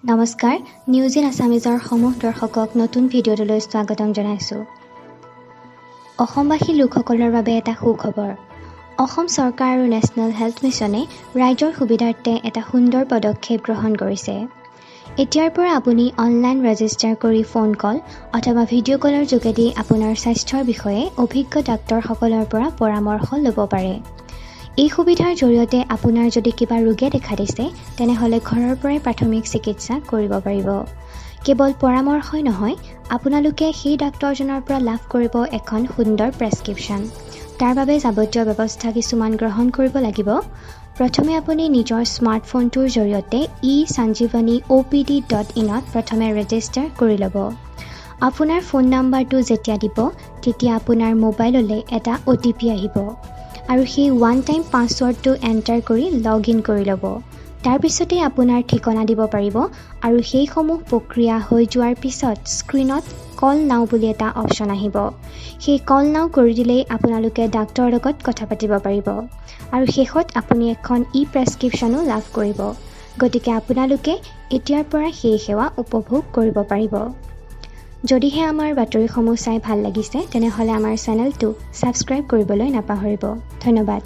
নমস্কাৰ, news in আছামিজৰ সমূহ দৰ্শকক নতুন ভিডিঅ'টোলৈ স্বাগতম জনাইছোঁ। অসমবাসী লোকসকলৰ বাবে এটা সুখবৰ। অসম চৰকাৰ আৰু নেশ্যনেল হেল্থ মিছনে ৰাইজৰ সুবিধাৰ্থে এটা সুন্দৰ পদক্ষেপ গ্ৰহণ কৰিছে। এতিয়াৰ পৰা আপুনি অনলাইন ৰেজিষ্টাৰ কৰি ফোন কল অথবা ভিডিঅ' কলৰ যোগেদি আপোনাৰ স্বাস্থ্যৰ বিষয়ে অভিজ্ঞ ডাক্তৰসকলৰ পৰা পৰামৰ্শ ল'ব পাৰে। এই সুবিধাৰ জৰিয়তে আপোনাৰ যদি কিবা ৰোগে দেখা দিছে তেনেহ'লে ঘৰৰ পৰাই প্ৰাথমিক চিকিৎসা কৰিব পাৰিব। কেৱল পৰামৰ্শই নহয়, আপোনালোকে সেই ডাক্তৰজনৰ পৰা লাভ কৰিব এখন সুন্দৰ প্ৰেছক্ৰিপশ্যন। তাৰ বাবে যাৱতীয় ব্যৱস্থা কিছুমান গ্ৰহণ কৰিব লাগিব। প্ৰথমে আপুনি নিজৰ স্মাৰ্টফোনটোৰ জৰিয়তে esanjeevani.opd.in প্ৰথমে ৰেজিষ্টাৰ কৰি ল'ব। আপোনাৰ ফোন নাম্বাৰটো যেতিয়া দিব তেতিয়া আপোনাৰ মোবাইললৈ এটা OTP আহিব আৰু সেই ওৱান টাইম পাছৱৰ্ডটো এণ্টাৰ কৰি লগ ইন কৰি ল'ব। তাৰপিছতে আপোনাৰ ঠিকনা দিব পাৰিব আৰু সেইসমূহ প্ৰক্ৰিয়া হৈ যোৱাৰ পিছত স্ক্ৰীণত কল নাও বুলি এটা অপশ্যন আহিব। সেই কল নাও কৰি দিলেই আপোনালোকে ডাক্তৰৰ লগত কথা পাতিব পাৰিব আৰু শেষত আপুনি এখন প্ৰেছক্ৰিপশ্যনো লাভ কৰিব। গতিকে আপোনালোকে এতিয়াৰ পৰা সেই সেৱা উপভোগ কৰিব পাৰিব। যদিহে আমাৰ বাতৰিসমূহ চাই ভাল লাগিছে তেনেহ'লে আমাৰ চেনেলটো ছাবস্ক্ৰাইব কৰিবলৈ নাপাহৰিব। ধন্যবাদ।